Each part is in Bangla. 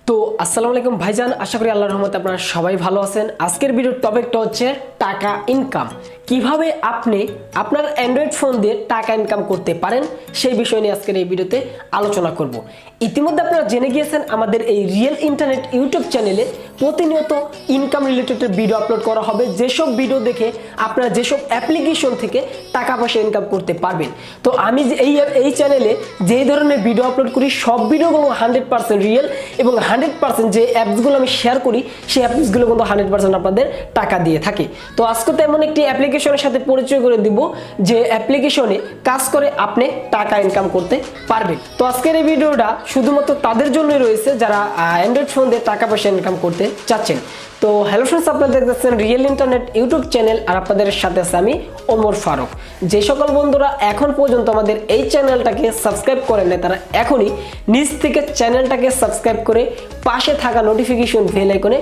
তো আসসালামু আলাইকুম ভাইজান, আশা করি আল্লাহর রহমতে আপনারা সবাই ভালো আছেন। আজকের ভিডিওর টপিকটা হচ্ছে টাকা ইনকাম। কিভাবে আপনি আপনার অ্যান্ড্রয়েড ফোন দিয়ে টাকা ইনকাম করতে পারেন সেই বিষয় নিয়ে আজকের এই ভিডিওতে আলোচনা করব। ইতিমধ্যে আপনারা জেনে গিয়েছেন আমাদের এই রিয়েল ইন্টারনেট ইউটিউব চ্যানেলে প্রতিনিয়ত ইনকাম রিলেটেড ভিডিও আপলোড করা হবে, যেসব ভিডিও দেখে আপনারা যেসব অ্যাপ্লিকেশন থেকে টাকা পয়সা ইনকাম করতে পারবেন। তো আমি এই চ্যানেলে যেই ধরনের ভিডিও আপলোড করি সব ভিডিওগুলো 100% রিয়েল এবং 100% যে অ্যাপসগুলো আমি শেয়ার করি সেই অ্যাপসগুলো কিন্তু 100% আপনাদের টাকা দিয়ে থাকে। তো আজকে তো এমন একটি অ্যাপ্লিকেশনের সাথে পরিচয় করে দিব যে অ্যাপ্লিকেশনে কাজ করে আপনি টাকা ইনকাম করতে পারবেন। তো আজকের এই ভিডিওটা শুধুমাত্র তাদের জন্যই রয়েছে যারা অ্যান্ড্রয়েড ফোন দিয়ে টাকা পয়সা ইনকাম করতে চাচ্ছেন। তো হ্যালো ফ্রেন্ডস, আপনারা দেখতেছেন রিয়েল ইন্টারনেট ইউটিউব চ্যানেল আর আপনাদের সাথে আছে আমি ওমর ফারুক। যে সকল বন্ধুরা এখন পর্যন্ত আমাদের এই চ্যানেলটাকে সাবস্ক্রাইব করেন না তারা এখনই নিচ থেকে চ্যানেলটাকে সাবস্ক্রাইব করে পাশে থাকা নোটিফিকেশন বেল আইকনে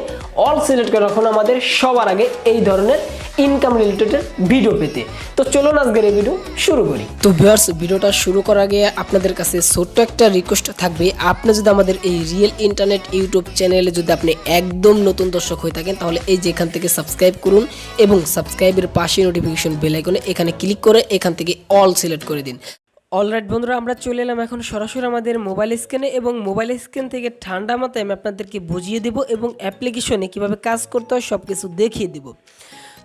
অল সিলেক্ট করে রাখুন আমাদের সবার আগে এই ধরনের ইনকাম রিলেটেড ভিডিও পেতে। তো চলুন আজকের এই ভিডিও শুরু করি। তো ভিউয়ার্স, ভিডিওটা শুরু করার আগে আপনাদের কাছে ছোট্ট একটা রিকোয়েস্ট থাকবে, আপনি যদি আমাদের এই রিয়েল ইন্টারনেট ইউটিউব চ্যানেলে যদি আপনি একদম নতুন দর্শক হয়ে থাকেন তাহলে এই যে এখান থেকে সাবস্ক্রাইব করুন এবং সাবস্ক্রাইবের পাশে নোটিফিকেশন বেল আইকনে এখানে ক্লিক করে এখান থেকে অল সিলেক্ট করে দিন। অলরাইট বন্ধুরা, আমরা চলে এলাম এখন সরাসরি আমাদের মোবাইল স্ক্রিনে এবং মোবাইল স্ক্রিন থেকে ঠান্ডা মাথায় আমি আপনাদেরকে বুঝিয়ে দেব এবং অ্যাপ্লিকেশনে কিভাবে কাজ করতে হয় সব কিছু দেখিয়ে দেব।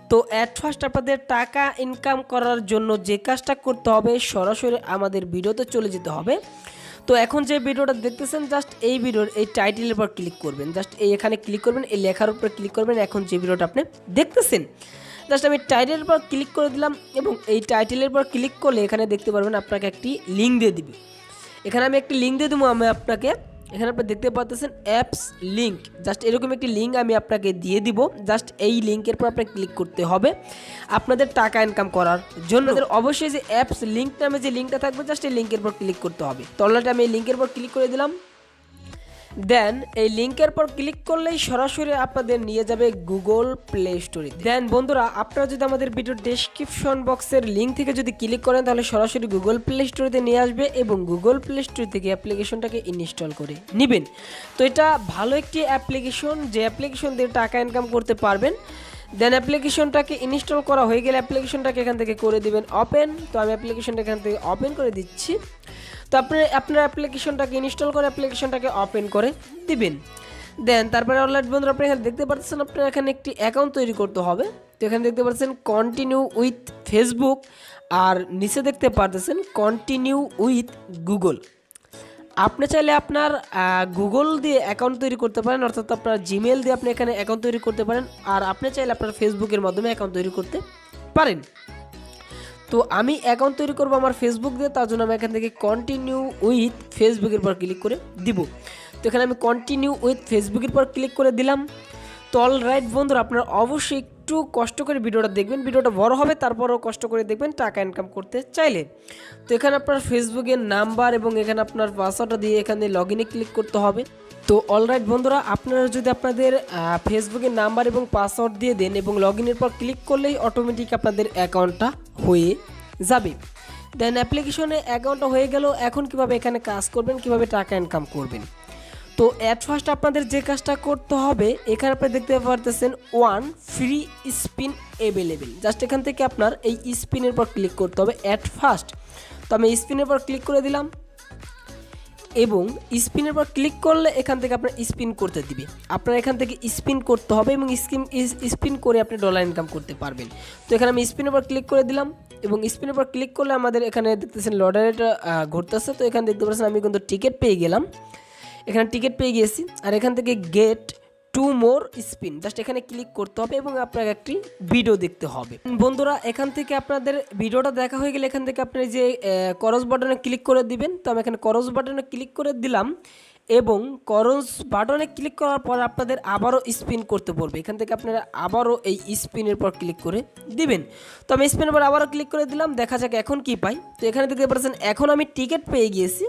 তো অ্যাট ফার্স্ট আপনাদের টাকা ইনকাম করার জন্য যে কাজটা করতে হবে সরাসরি আমাদের ভিডিওতে চলে যেতে হবে। তো এখন যে ভিডিওটা দেখতেছেন জাস্ট এই ভিডিওর এই টাইটেলের উপর ক্লিক করবেন, জাস্ট এই এখানে ক্লিক করবেন, এই লেখার উপর ক্লিক করবেন। এখন যে ভিডিওটা আপনি দেখতেছেন জাস্ট আমি টাইটেলের উপর ক্লিক করে দিলাম এবং এই টাইটেলের উপর ক্লিক করলে এখানে দেখতে পারবেন আপনাকে একটি লিঙ্ক দিয়ে দিবে। এখানে আমি একটি লিঙ্ক দিয়ে দেবো আপনাকে। এখানে আপনি দেখতে পাচ্ছেন অ্যাপস লিঙ্ক, জাস্ট এরকম একটি লিঙ্ক আমি আপনাকে দিয়ে দিব। জাস্ট এই লিঙ্কের পর আপনাকে ক্লিক করতে হবে আপনাদের টাকা ইনকাম করার জন্য। অবশ্যই যে অ্যাপস লিঙ্ক নামে যে লিঙ্কটা থাকবে জাস্ট এই লিঙ্কের পর ক্লিক করতে হবে। তো অলরেডি আমি এই লিঙ্কের পর ক্লিক করে দিলাম। দেন এই লিঙ্কের পর ক্লিক করলেই সরাসরি আপনাদের নিয়ে যাবে গুগল প্লে স্টোরে। দেন বন্ধুরা, আপনারা যদি আমাদের ভিডিও ডেসক্রিপশন বক্সের লিঙ্ক থেকে যদি ক্লিক করেন তাহলে সরাসরি গুগল প্লে স্টোরেতে নিয়ে আসবে এবং গুগল প্লে স্টোর থেকে অ্যাপ্লিকেশনটাকে ইনস্টল করে নেবেন। তো এটা ভালো একটি অ্যাপ্লিকেশন, যে অ্যাপ্লিকেশন দিয়ে টাকা ইনকাম করতে পারবেন। দেন অ্যাপ্লিকেশনটাকে ইনস্টল করা হয়ে গেলে অ্যাপ্লিকেশনটাকে এখান থেকে করে দিবেন ওপেন। তো আমি অ্যাপ্লিকেশনটা এখান থেকে ওপেন করে দিচ্ছি। তো আপনার অ্যাপ্লিকেশনটাকে ইনস্টল করে অ্যাপ্লিকেশনটাকে ওপেন করে দিবেন। দেন তারপরে অলরাইট বন্ধুরা, আপনি এখানে দেখতে পাচ্ছেন আপনার এখানে একটি অ্যাকাউন্ট তৈরি করতে হবে। তো এখানে দেখতে পাচ্ছেন কন্টিনিউ উইথ ফেসবুক আর নিচে দেখতে পাচ্ছেন কন্টিনিউ উইথ গুগল। আপনি চাইলে আপনার গুগল দিয়ে অ্যাকাউন্ট তৈরি করতে পারেন, অর্থাৎ আপনার জিমেল দিয়ে আপনি এখানে অ্যাকাউন্ট তৈরি করতে পারেন, আর আপনি চাইলে আপনার ফেসবুকের মাধ্যমে অ্যাকাউন্ট তৈরি করতে পারেন। তো আমি অ্যাকাউন্ট তৈরি করবো আমার ফেসবুক দিয়ে, তার জন্য আমি এখান থেকে কন্টিনিউ উইথ ফেসবুকের পর ক্লিক করে দিব। তো এখানে আমি কন্টিনিউ উইথ ফেসবুকের পর ক্লিক করে দিলাম। তো অলরাইট বন্ধুরা, আপনারা অবশ্যই একটু কষ্ট করে ভিডিওটা দেখবেন, ভিডিওটা বড় হবে তারপরও কষ্ট করে দেখবেন টাকা ইনকাম করতে চাইলে। তো এখানে আপনার ফেসবুকের নাম্বার এবং এখানে আপনার পাসওয়ার্ডটা দিয়ে এখানে লগ ইনে ক্লিক করতে হবে। তো অলরাইট বন্ধুরা, আপনারা যদি আপনাদের ফেসবুকের নাম্বার এবং পাসওয়ার্ড দিয়ে দেন এবং লগ ইনের পর ক্লিক করলেই অটোমেটিক আপনাদের অ্যাকাউন্টটা হয়ে যাবে। দেন অ্যাপ্লিকেশনে অ্যাকাউন্টটা হয়ে গেল। এখন কিভাবে এখানে কাজ করবেন, কিভাবে টাকা ইনকাম করবেন। তো অ্যাট ফার্স্ট আপনাদের যে কাজটা করতে হবে, এখানে আপনি দেখতে পারতেছেন one free spin available. Just এখান থেকে আপনার এই স্পিনের পর ক্লিক করতে হবে অ্যাট ফার্স্ট। তো আমি স্পিনের পর ক্লিক করে দিলাম এবং স্পিনের পর ক্লিক করলে এখান থেকে আপনার স্পিন করতে দিবে। আপনার এখান থেকে স্পিন করতে হবে এবং স্পিন করে আপনি ডলার ইনকাম করতে পারবেন। তো এখানে আমি স্পিনের পর ক্লিক করে দিলাম এবং স্পিনের পর ক্লিক করলে আমাদের এখানে দেখতেছেন লটারিটা ঘুরতেছে। তো এখানে দেখতে পাচ্ছেন আমি কিন্তু টিকিট পেয়ে গেলাম, এখানে টিকিট পেয়ে গিয়েছি। আর এখান থেকে গেট টু মোর স্পিন জাস্ট এখানে ক্লিক করতে হবে এবং আপনাকে একটি ভিডিও দেখতে হবে। বন্ধুরা, এখান থেকে আপনাদের ভিডিওটা দেখা হয়ে গেলে এখান থেকে আপনি যে ক্রস বাটনে ক্লিক করে দিবেন। তো আমি এখানে ক্রস বাটনে ক্লিক করে দিলাম এবং ক্রস বাটনে ক্লিক করার পর আপনাদের আবারও স্পিন করতে পড়বে। এখান থেকে আপনারা আবারও এই স্পিনের পর ক্লিক করে দিবেন। তো আমি স্পিনের পর আবারও ক্লিক করে দিলাম, দেখা যাক এখন কি পাই। তো এখানে দেখতে পাচ্ছেন এখন আমি টিকিট পেয়ে গিয়েছি।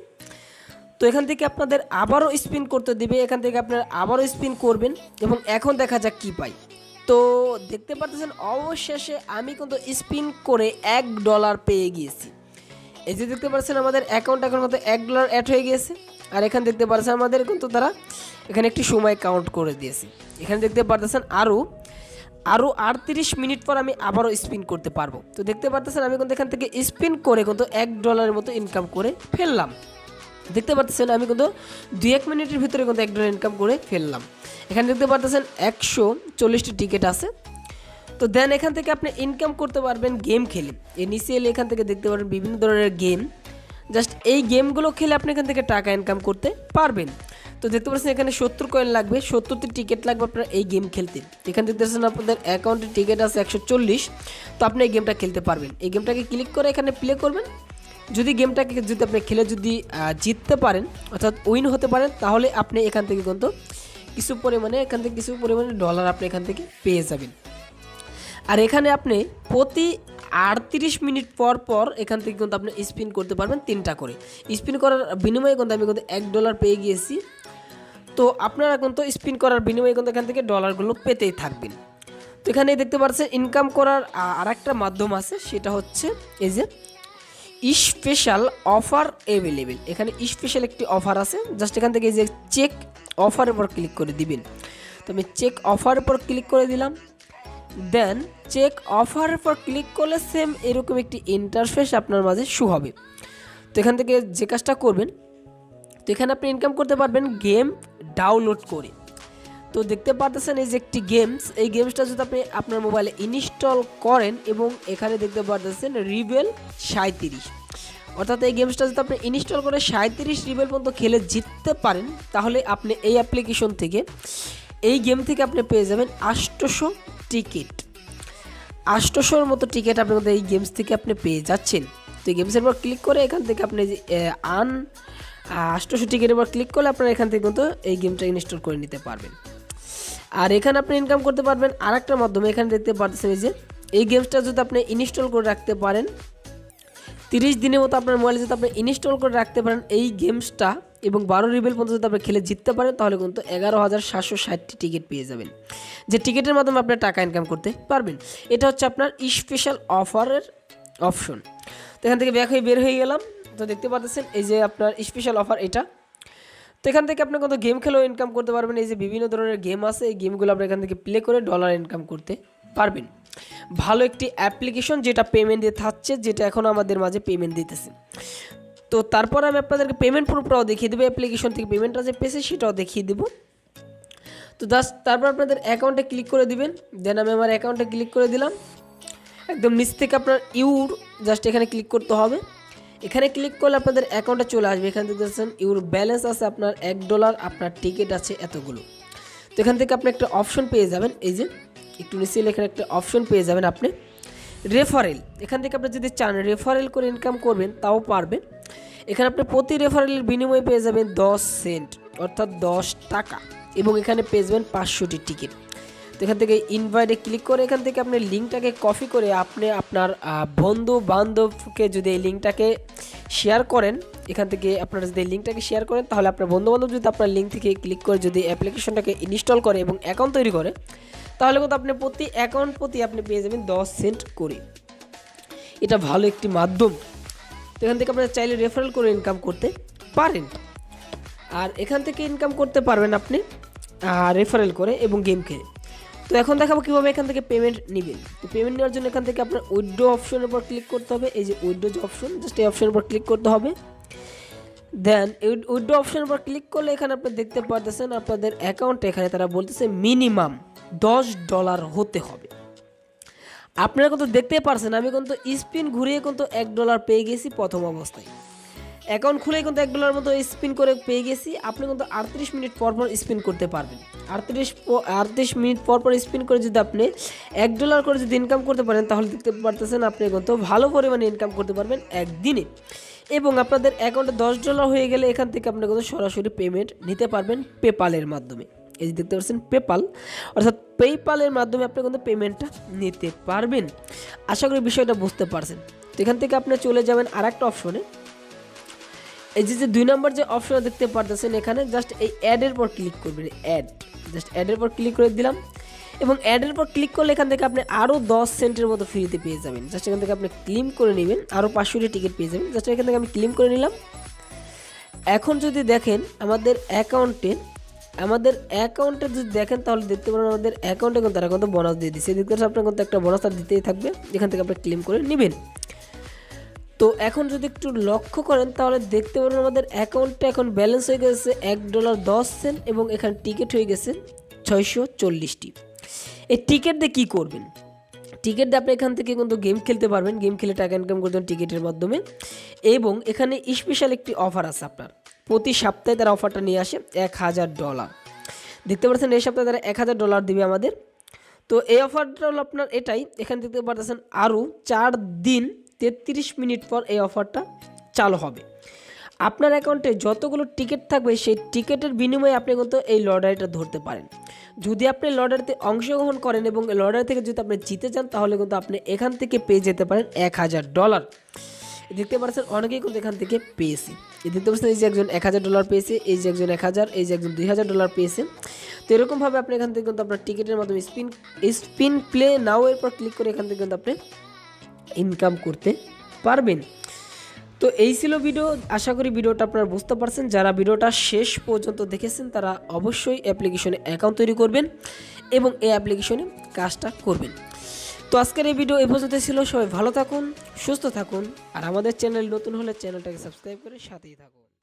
তো এখান থেকে আপনাদের আবারও স্পিন করতে দিবে, এখান থেকে আপনারা আবারও স্পিন করবেন এবং এখন দেখা যাক কি পাই। তো দেখতে পাচ্ছেন অবশেষে আমি কিন্তু স্পিন করে $1 পেয়ে গিয়েছি। এই যে দেখতে পাচ্ছেন আমাদের অ্যাকাউন্ট এখন মতো $1 অ্যাড হয়ে গিয়েছে। আর এখানে দেখতে পাচ্ছেন আমাদের কিন্তু তারা এখানে একটি সময় কাউন্ট করে দিয়েছি। এখানে দেখতে পারতেছেন আরও 38 মিনিট পর আমি আবারও স্পিন করতে পারবো। তো দেখতে পারতেছেন আমি কিন্তু এখান থেকে স্পিন করে কিন্তু $1 মতো ইনকাম করে ফেললাম। দেখতে পারতেছেন আমি কিন্তু 2-1 মিনিটের ভিতরে কিন্তু $1 ইনকাম করে ফেললাম। এখানে দেখতে পারতেছেন 140টি টিকিট আছে। তো দেন এখান থেকে আপনি ইনকাম করতে পারবেন গেম খেলে। এর নিচে এলে এখান থেকে দেখতে পারবেন বিভিন্ন ধরনের গেম, জাস্ট এই গেমগুলো খেলে আপনি এখান থেকে টাকা ইনকাম করতে পারবেন। তো দেখতে পাচ্ছেন এখানে 70 কয়েন লাগবে, 70টি টিকিট লাগবে আপনার এই গেম খেলতে। এখানে দেখতে পাচ্ছেন আপনাদের অ্যাকাউন্টে টিকিট আছে 140। তো আপনি এই গেমটা খেলতে পারবেন। এই গেমটাকে ক্লিক করে এখানে প্লে করবেন। যদি গেমটাকে যদি আপনি খেলে যদি জিততে পারেন অর্থাৎ উইন হতে পারেন, তাহলে আপনি এখান থেকে কিন্তু কিছু পরিমাণে ডলার আপনি এখান থেকে পেয়ে যাবেন। আর এখানে আপনি প্রতি 38 মিনিট পর পর এখান থেকে কিন্তু আপনি স্পিন করতে পারবেন 3টা করে। স্পিন করার বিনিময়ে কিন্তু আমি কিন্তু $1 পেয়ে গিয়েছি। তো আপনারা কিন্তু স্পিন করার বিনিময়ে কিন্তু এখান থেকে ডলারগুলো পেতেই থাকবেন। তো এখানে দেখতে পাচ্ছেন ইনকাম করার আরেকটা মাধ্যম আছে, সেটা হচ্ছে এই যে স্পেশাল অফার অ্যাভেলেবেল। এখানে স্পেশাল একটি অফার আছে, জাস্ট এখান থেকে এই যে চেক অফারের উপর ক্লিক করে দিবেন। তো আমি চেক অফারের উপর ক্লিক করে দিলাম। দেন চেক অফারের পর ক্লিক করলে সেম এরকম একটি ইন্টারফেস আপনার মাঝে শো হবে। তো এখান থেকে যে কাজটা করবেন, তো এখানে আপনি ইনকাম করতে পারবেন গেম ডাউনলোড করে। তো দেখতে পারতেছেন এই যে একটি গেমস, এই গেমসটা যদি আপনি আপনার মোবাইলে ইনস্টল করেন এবং এখানে দেখতে পারতেছেন রিবেল 37, অর্থাৎ এই গেমসটা যদি আপনি ইনস্টল করে 37 রিবেল পর্যন্ত খেলে জিততে পারেন, তাহলে আপনি এই অ্যাপ্লিকেশন থেকে এই গেম থেকে আপনি পেয়ে যাবেন 800 টিকিট। 800-র মতো টিকিট আপনি এই গেমস থেকে আপনি পেয়ে যাচ্ছেন। তো এই গেমসের উপর ক্লিক করে এখান থেকে আপনি 800 টিকিটের উপর ক্লিক করলে আপনারা এখান থেকে কিন্তু এই গেমটা ইনস্টল করে নিতে পারবেন। আর এখানে আপনি ইনকাম করতে পারবেন আরেকটা মাধ্যমে। এখানে দেখতে পাচ্ছেন যে এই গেমসটা যদি আপনি ইনস্টল করে রাখতে পারেন 30 দিনের মতো আপনার মোবাইলে যদি আপনি ইনস্টল করে রাখতে পারেন এই গেমসটা এবং 12 রিবেল পর্যন্ত যদি আপনি খেলে জিততে পারেন, তাহলে কিন্তু 11,760টি টিকিট পেয়ে যাবেন, যে টিকিটের মাধ্যমে আপনি টাকা ইনকাম করতে পারবেন। এটা হচ্ছে আপনার স্পেশাল অফারের অপশন। তো এখান থেকে বের হয়ে গেলাম। তো দেখতে পাচ্ছেন এই যে আপনার স্পেশাল অফার এটা। তো এখান থেকে আপনি কত গেম খেলেও ইনকাম করতে পারবেন। এই যে বিভিন্ন ধরনের গেম আছে, এই গেমগুলো আপনি এখান থেকে প্লে করে ডলার ইনকাম করতে পারবেন। ভালো একটি অ্যাপ্লিকেশন যেটা পেমেন্ট দিয়ে থাকছে, যেটা এখন আমাদের মাঝে পেমেন্ট দিতেছে। তো তারপর আমি আপনাদেরকে পেমেন্ট প্রুফটাও দেখিয়ে দেবো, অ্যাপ্লিকেশন থেকে পেমেন্টটা যে পেয়েছে সেটাও দেখিয়ে দেবো। তো জাস্ট তারপর আপনাদের অ্যাকাউন্টে ক্লিক করে দিবেন। দেন আমি আমার অ্যাকাউন্টে ক্লিক করে দিলাম। একদম নিচ থেকে আপনার জাস্ট এখানে ক্লিক করতে হবে। এখানে ক্লিক করলে আপনাদের অ্যাকাউন্টে চলে আসবে। এখানে দেখতেছেন ইউর ব্যালেন্স আছে আপনার $1, আপনার টিকিট আছে এতগুলো। তো এখান থেকে আপনি একটা অপশন পেয়ে যাবেন, এই যে একটু নিচে এখানে একটা অপশন পেয়ে যাবেন আপনি রেফারেল। এখান থেকে আপনি যদি চান রেফারেল করে ইনকাম করবেন তাও পারবেন। এখানে আপনি প্রতি রেফারেলের বিনিময়ে পেয়ে যাবেন 10 সেন্ট অর্থাৎ 10 টাকা, এবং এখানে পেয়ে যাবেন 500টি টিকিট। তো এখান থেকে ইনভাইটে ক্লিক করে এখান থেকে আপনি লিঙ্কটাকে কপি করে আপনি আপনার বন্ধু বান্ধবকে যদি এই লিঙ্কটাকে শেয়ার করেন, এখান থেকে আপনারা যদি এই লিঙ্কটাকে শেয়ার করেন, তাহলে আপনার বন্ধু বান্ধব যদি আপনার লিঙ্ক থেকে ক্লিক করে যদি অ্যাপ্লিকেশনটাকে ইনস্টল করে এবং অ্যাকাউন্ট তৈরি করে, তাহলে কিন্তু আপনি প্রতি অ্যাকাউন্ট প্রতি আপনি পেয়ে যাবেন 10 সেন্ট করে। এটা ভালো একটি মাধ্যম। তো এখান থেকে আপনারা চাইলে রেফারেল করে ইনকাম করতে পারেন। আর এখান থেকে ইনকাম করতে পারবেন আপনি রেফারেল করে এবং গেম খেলে। তো এখন দেখাবো কীভাবে এখান থেকে পেমেন্ট নেবেন। তো পেমেন্ট নেওয়ার জন্য এখান থেকে আপনার উইথড্র অপশনের উপর ক্লিক করতে হবে। এই যে উইথড্র যে অপশন, জাস্ট এই অপশনের উপর ক্লিক করতে হবে। দেন উইথড্র অপশনের উপর ক্লিক করলে এখানে আপনি দেখতে পারতেছেন আপনাদের অ্যাকাউন্টে এখানে তারা বলতেছে মিনিমাম $10 হতে হবে। আপনারা কিন্তু দেখতে পারছেন আমি কিন্তু স্পিন ঘুরিয়ে কিন্তু $1 পেয়ে গেছি প্রথম অবস্থায়। অ্যাকাউন্ট খুলে কিন্তু $1 মতো স্পিন করে পেয়ে গেছি। আপনি কিন্তু 38 মিনিট পর পর স্পিন করতে পারবেন। 38 মিনিট পর পর স্পিন করে যদি আপনি $1 করে যদি ইনকাম করতে পারেন, তাহলে দেখতে পারতেছেন আপনি কিন্তু ভালো পরিমাণে ইনকাম করতে পারবেন একদিনে। এবং আপনাদের অ্যাকাউন্টে $10 হয়ে গেলে এখান থেকে আপনি কিন্তু সরাসরি পেমেন্ট নিতে পারবেন পেপালের মাধ্যমে। এই যে দেখতে পাচ্ছেন পেপাল, অর্থাৎ পেপ্যালের মাধ্যমে আপনি কিন্তু পেমেন্টটা নিতে পারবেন। আশা করি বিষয়টা বুঝতে পারছেন। তো এখান থেকে আপনি চলে যাবেন আর একটা অপশনে। এই যে 2 নম্বর যে অপশন দেখতে পারতেছেন এখানে জাস্ট এই অ্যাডের পর ক্লিক করবেন। জাস্ট অ্যাডের পর ক্লিক করে দিলাম এবং অ্যাডের পর ক্লিক করলে এখান থেকে আপনি আরও 10 সেন্টের মতো ফ্রিতে পেয়ে যাবেন। জাস্ট এখান থেকে আপনি ক্লেম করে নেবেন, আরও 500টি টিকিট পেয়ে যাবেন। জাস্ট এখান থেকে আমি ক্লেম করে নিলাম। এখন যদি দেখেন আমাদের অ্যাকাউন্টে আমাদের অ্যাকাউন্টে যদি দেখেন তাহলে দেখতে পারেন আমাদের অ্যাকাউন্টে কিন্তু তারা কিন্তু বোনাস দিয়ে দিচ্ছে। দেখতে পাচ্ছেন আপনার কিন্তু একটা বোনাস তার দিতেই থাকবে, এখান থেকে আপনি ক্লেম করে নেবেন। তো এখন যদি একটু লক্ষ্য করেন তাহলে দেখতে পারেন আমাদের অ্যাকাউন্টে এখন ব্যালেন্স হয়ে গেছে $1.10 এবং এখানে টিকিট হয়ে গেছে 640টি। এই টিকিট দিয়ে কী করবেন? টিকিট দিয়ে আপনি এখান থেকে কিন্তু গেম খেলতে পারবেন, গেম খেলে টাকা ইনকাম করবেন টিকিটের মাধ্যমে। এবং এখানে স্পেশাল একটি অফার আছে আপনার, প্রতি সপ্তাহে তারা অফারটা নিয়ে আসে $1000। দেখতে পাচ্ছেন এই সপ্তাহে তারা $1000 দিবে আমাদের। তো এই অফারটা হলো আপনার এটাই, এখানে দেখতে পাচ্ছেন আরও 4 দিন 33 মিনিট পর এই অফারটা চালু হবে। আপনার অ্যাকাউন্টে যতগুলো টিকিট থাকবে সেই টিকিটের বিনিময়ে আপনি কিন্তু এই লটারিটা ধরতে পারেন। যদি আপনি লটারিতে অংশগ্রহণ করেন এবং লটারি থেকে যদি আপনি জিতে যান তাহলে কিন্তু আপনি এখান থেকে পেয়ে যেতে পারেন $1000। দেখতে পাচ্ছেন অনেকেই কিন্তু এখান থেকে পেয়েছে। দেখতে পাচ্ছেন এই যে একজন $1000 পেয়েছে, এই যে একজন 1000, এই যে একজন $2000 পেয়েছে। তো এরকমভাবে আপনি এখান থেকে কিন্তু আপনার টিকিটের মাধ্যমে স্পিন প্লে নাও এর পর ক্লিক করে এখান থেকে কিন্তু আপনি ইনকাম করতে পারবেন। তো এই ছিল ভিডিও, আশা করি ভিডিওটা আপনারা বুঝতে পারছেন। যারা ভিডিওটা শেষ পর্যন্ত দেখেছেন তারা অবশ্যই অ্যাপ্লিকেশনে অ্যাকাউন্ট তৈরি করবেন এবং এই অ্যাপ্লিকেশনে কাজটা করবেন। তো আজকের এই ভিডিও এই পর্যন্ত ছিল। সবাই ভালো থাকুন, সুস্থ থাকুন, আর আমাদের চ্যানেল নতুন হলে চ্যানেলটাকে সাবস্ক্রাইব করে সাথেই থাকুন।